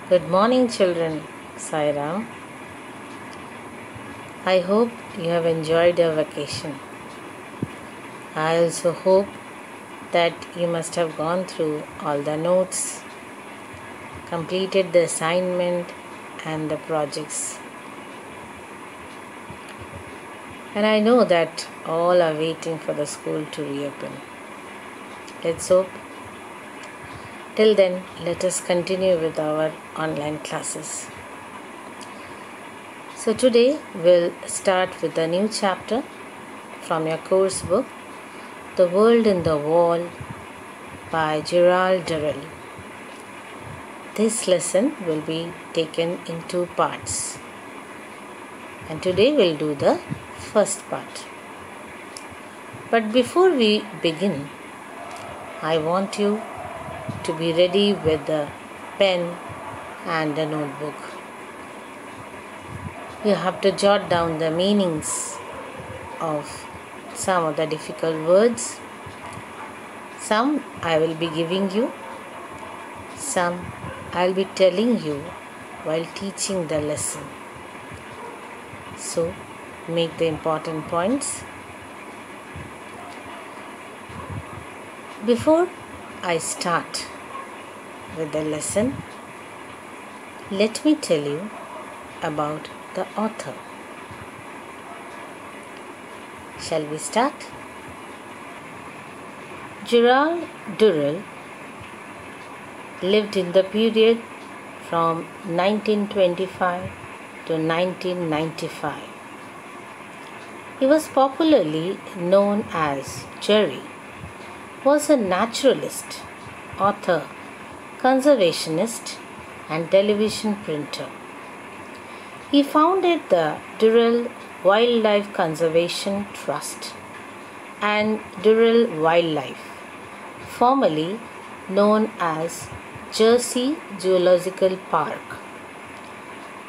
Good morning, children. Sairam. I hope you have enjoyed your vacation. I also hope that you must have gone through all the notes, completed the assignment and the projects. And I know that all are waiting for the school to reopen. Let's hope. Till then, let us continue with our online classes. So today we'll start with a new chapter from your course book, The World in the Wall by Gerald Durrell. This lesson will be taken in two parts. And today we'll do the first part. But before we begin, I want you to be ready with the pen and the notebook. You have to jot down the meanings of some of the difficult words. Some I will be giving you, some I will be telling you while teaching the lesson. So make the important points. Before I start with the lesson, let me tell you about the author. Shall we start? Gerald Durrell lived in the period from 1925 to 1995. He was popularly known as Jerry. Was a naturalist, author, conservationist, and television printer. He founded the Durrell Wildlife Conservation Trust and Durrell Wildlife, formerly known as Jersey Zoological Park,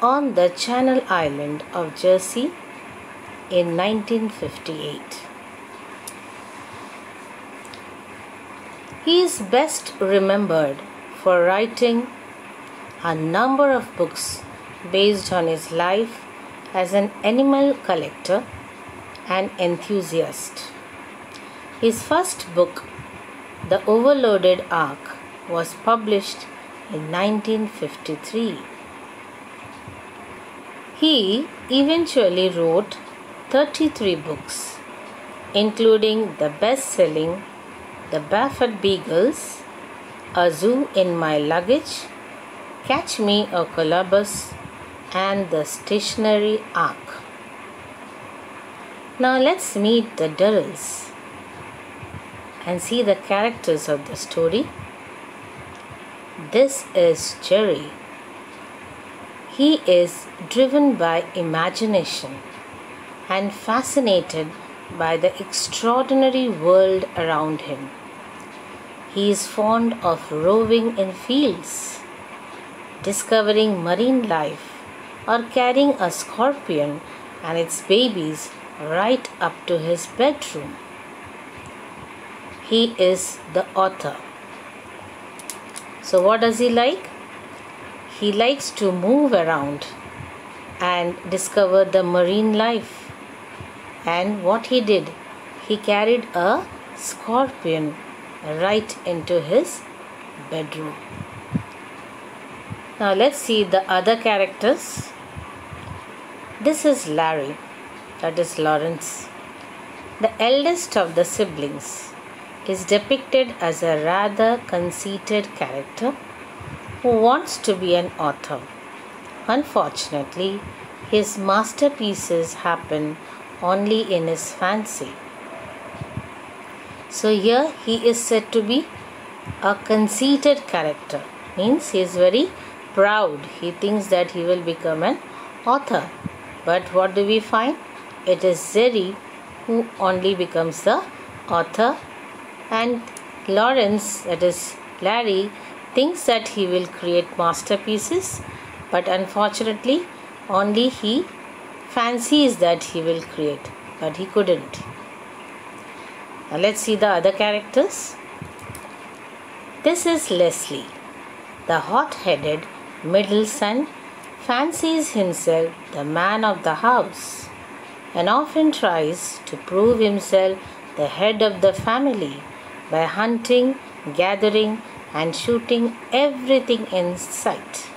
on the Channel Island of Jersey in 1958. He is best remembered for writing a number of books based on his life as an animal collector and enthusiast. His first book, The Overloaded Ark, was published in 1953. He eventually wrote 33 books, including the best-selling The Baffert Beagles, A Zoo in My Luggage, Catch Me or Columbus, and The Stationary Ark. Now let's meet the Durrells and see the characters of the story. This is Jerry. He is driven by imagination and fascinated by the extraordinary world around him. He is fond of roving in fields, discovering marine life, or carrying a scorpion and its babies right up to his bedroom. He is the author. So what does he like? He likes to move around and discover the marine life. And what he did, he carried a scorpion right into his bedroom. Now let's see the other characters. This is Larry, that is Lawrence. The eldest of the siblings is depicted as a rather conceited character who wants to be an author. Unfortunately, his masterpieces happen only in his fancy. So here he is said to be a conceited character. Means he is very proud. He thinks that he will become an author. But what do we find? It is Jerry who only becomes the author, and Lawrence, that is Larry, thinks that he will create masterpieces, but unfortunately only he fancies that he will create, but he couldn't. Now let's see the other characters. This is Leslie, the hot-headed middle son, fancies himself the man of the house and often tries to prove himself the head of the family by hunting, gathering, and shooting everything in sight.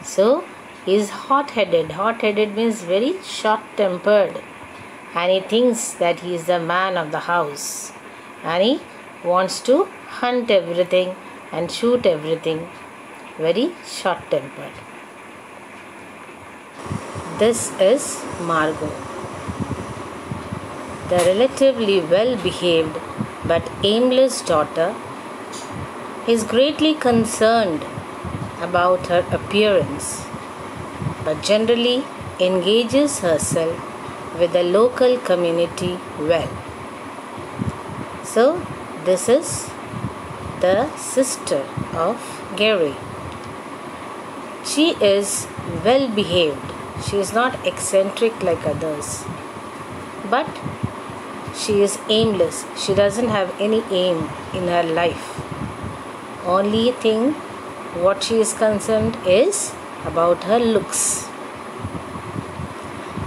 So, he is hot-headed. Hot-headed means very short-tempered. And he thinks that he is the man of the house. And he wants to hunt everything and shoot everything. Very short-tempered. This is Margot. The relatively well-behaved but aimless daughter is greatly concerned about her appearance, but generally engages herself with the local community well. So, this is the sister of Gary. She is well behaved. She is not eccentric like others, but she is aimless. She doesn't have any aim in her life. Only thing what she is concerned is about her looks.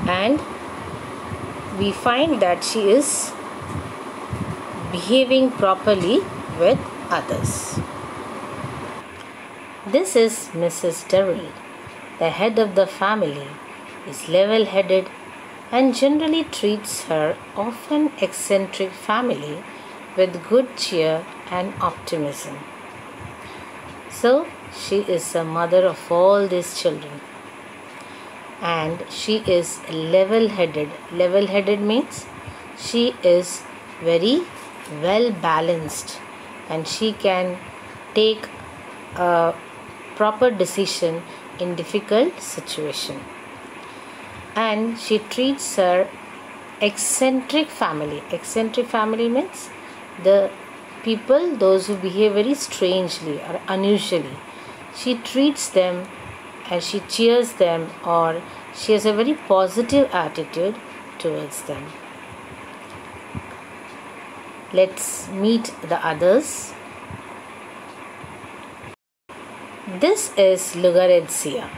And we find that she is behaving properly with others. This is Mrs. Darrell. The head of the family is level-headed and generally treats her often eccentric family with good cheer and optimism. So, she is the mother of all these children. And she is level-headed. Level-headed means she is very well balanced and she can take a proper decision in difficult situation. And she treats her eccentric family. Eccentric family means the people, those who behave very strangely or unusually. She treats them and she cheers them, or she has a very positive attitude towards them. Let's meet the others. This is Lucrezia.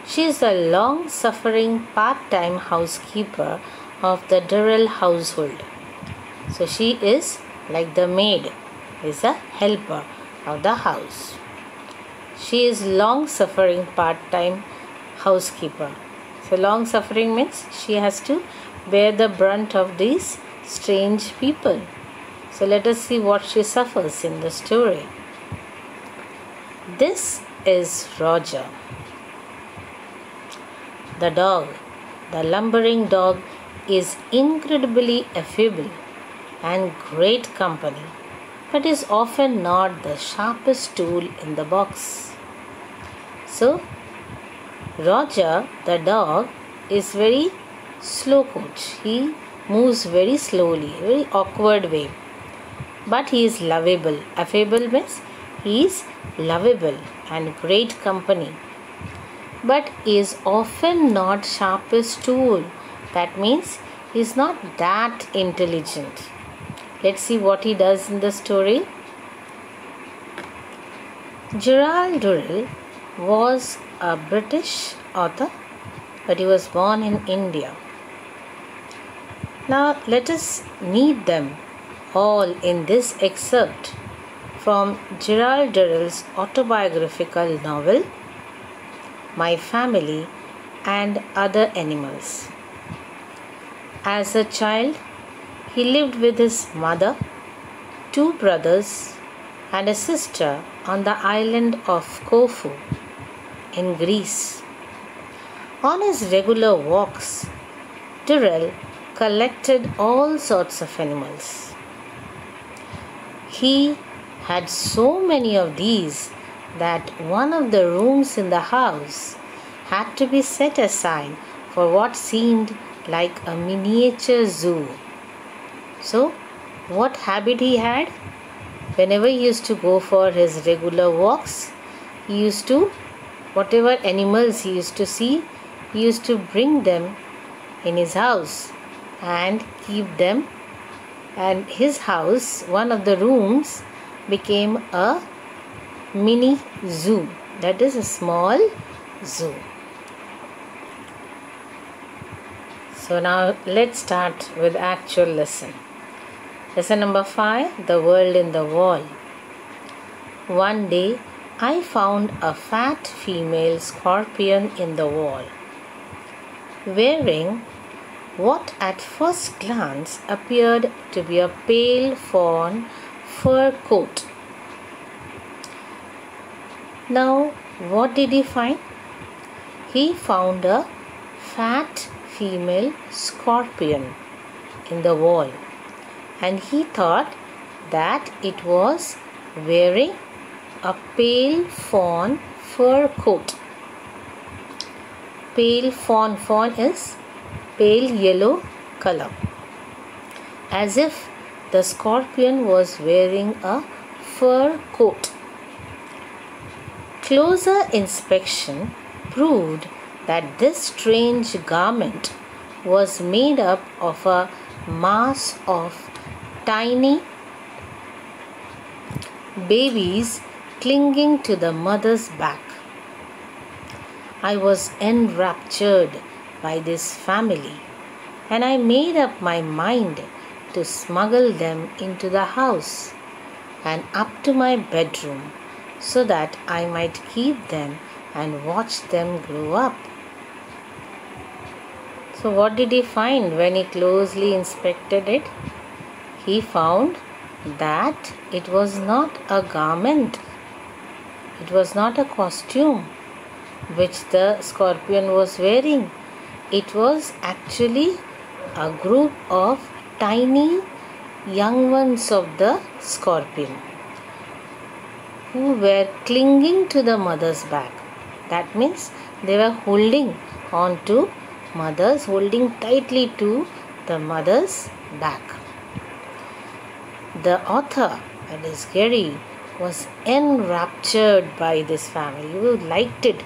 She is a long-suffering part-time housekeeper of the Darrell household. So she is like the maid, is a helper of the house. She is long-suffering part-time housekeeper. So long-suffering means she has to bear the brunt of these strange people. So let us see what she suffers in the story. This is Roger. The dog, the lumbering dog, is incredibly affable and great company, but is often not the sharpest tool in the box. So, Roger, the dog, is very slow coach. He moves very slowly, very awkward way. But he is lovable. Affable means he is lovable and great company. But is often not sharpest tool. That means he is not that intelligent. Let's see what he does in the story. Gerald Durrell was a British author, but he was born in India. Now let us meet them all in this excerpt from Gerald Durrell's autobiographical novel, My Family and Other Animals. As a child, he lived with his mother, 2 brothers, and a sister on the island of Corfu in Greece. On his regular walks, Durrell collected all sorts of animals. He had so many of these that one of the rooms in the house had to be set aside for what seemed like a miniature zoo. So, what habit he had? Whenever he used to go for his regular walks, he used to, whatever animals he used to see, he used to bring them in his house and keep them. And his house, one of the rooms, became a mini zoo. That is a small zoo. So now let's start with actual lesson. Lesson number 5, The World in the Wall. One day, I found a fat female scorpion in the wall, wearing what at first glance appeared to be a pale fawn fur coat. Now, what did he find? He found a fat female scorpion in the wall, and he thought that it was wearing a pale fawn fur coat. Pale fawn is pale yellow color, as if the scorpion was wearing a fur coat. Closer inspection proved that this strange garment was made up of a mass of tiny babies clinging to the mother's back. I was enraptured by this family, and I made up my mind to smuggle them into the house and up to my bedroom, so that I might keep them and watch them grow up. So what did he find when he closely inspected it? He found that it was not a garment. It was not a costume which the scorpion was wearing. It was actually a group of tiny young ones of the scorpion who were clinging to the mother's back. That means they were holding tightly to the mother's back. The author, that is Gary, was enraptured by this family. He liked it,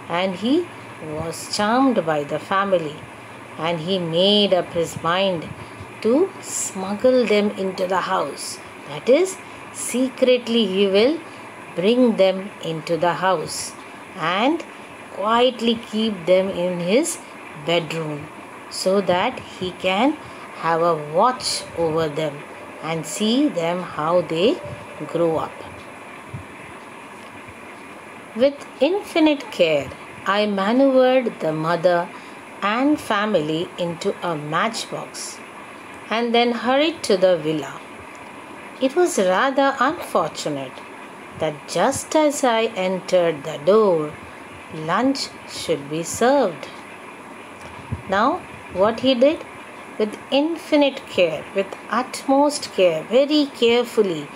and he was charmed by the family, and he made up his mind to smuggle them into the house. That is, secretly he will bring them into the house and quietly keep them in his bedroom, so that he can have a watch over them and see them how they grow up. With infinite care, I maneuvered the mother and family into a matchbox and then hurried to the villa. It was rather unfortunate that just as I entered the door, lunch should be served. Now, what he did? With infinite care, with utmost care, very carefully,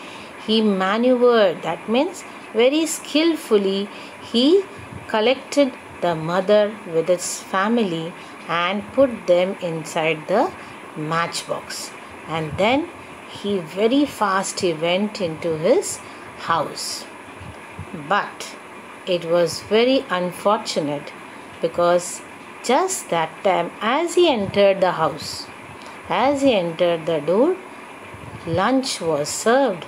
he maneuvered. That means very skillfully, he collected the mother with its family and put them inside the matchbox. And then he very fast went into his house. But it was very unfortunate, because just that time, as he entered the house, as he entered the door, lunch was served.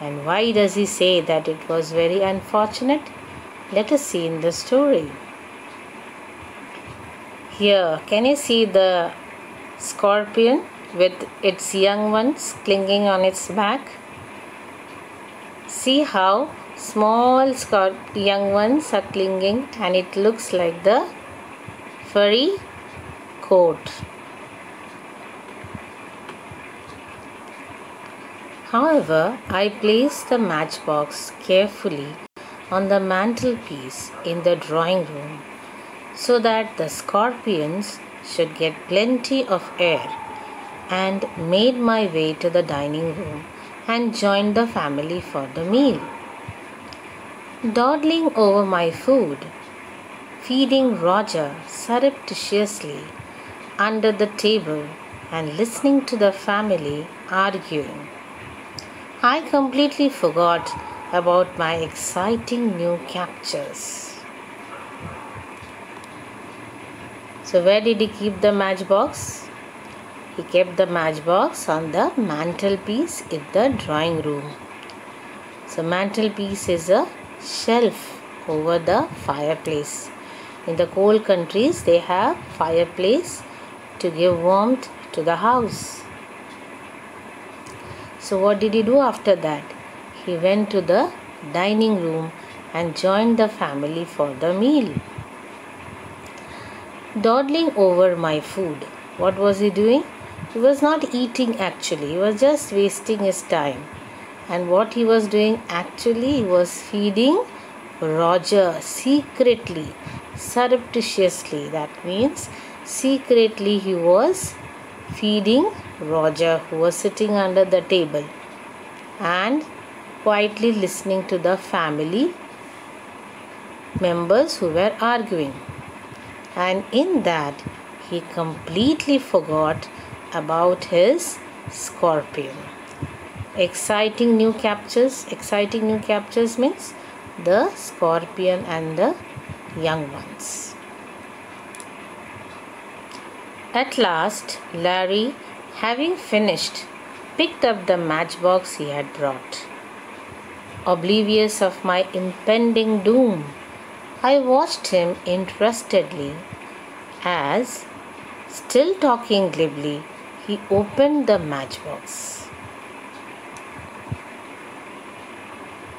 And why does he say that it was very unfortunate? Let us see in the story. Here, can you see the scorpion with its young ones clinging on its back? See how small young ones are clinging, and it looks like the furry coat. However, I placed the matchbox carefully on the mantelpiece in the drawing room, so that the scorpions should get plenty of air, and made my way to the dining room and joined the family for the meal. Dawdling over my food, feeding Roger surreptitiously under the table and listening to the family arguing, I completely forgot about my exciting new captures. So where did he keep the matchbox? He kept the matchbox on the mantelpiece in the drawing room. So mantelpiece is a shelf over the fireplace. In the cold countries, they have fireplace to give warmth to the house. So what did he do after that? He went to the dining room and joined the family for the meal. Dawdling over my food. What was he doing? He was not eating actually. He was just wasting his time. And what he was doing actually, he was feeding Roger secretly, surreptitiously. That means secretly he was feeding Roger, who was sitting under the table and quietly listening to the family members who were arguing. And in that, he completely forgot about his scorpion. Exciting new captures means the scorpion and the young ones. At last, Larry, having finished, picked up the matchbox he had brought. Oblivious of my impending doom, I watched him interestedly as, still talking glibly, he opened the matchbox.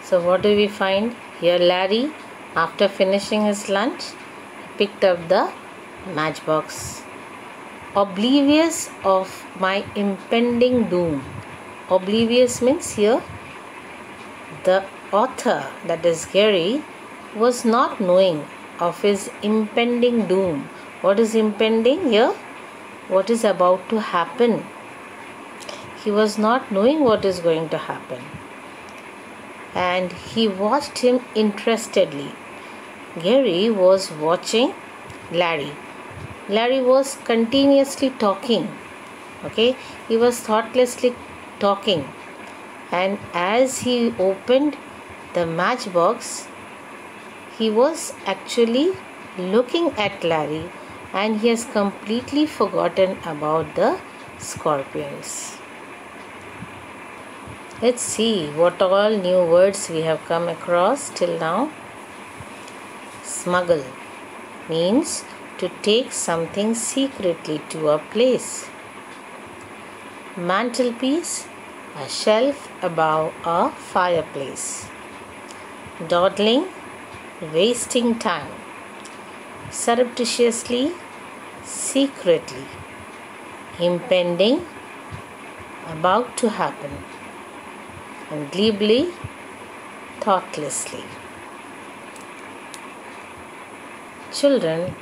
So what do we find? Here Larry, after finishing his lunch, picked up the matchbox. Oblivious of my impending doom. Oblivious means here the author, that is Gary, was not knowing of his impending doom. What is impending here? What is about to happen. He was not knowing what is going to happen. And he watched him interestedly. Gary was watching Larry. Larry was continuously talking. Okay, he was thoughtlessly talking. And as he opened the matchbox, he was actually looking at Larry, and he has completely forgotten about the scorpions. Let's see what all new words we have come across till now. Smuggle means to take something secretly to a place. Mantelpiece, a shelf above a fireplace. Dawdling, wasting time. Surreptitiously, secretly. Impending, about to happen. And glibly, thoughtlessly. Children,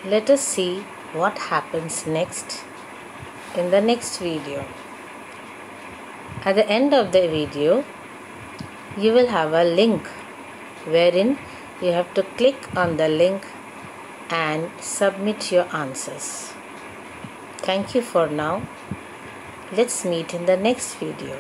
let us see what happens next in the next video. At the end of the video, you will have a link wherein you have to click on the link and submit your answers. Thank you for now. Let's meet in the next video.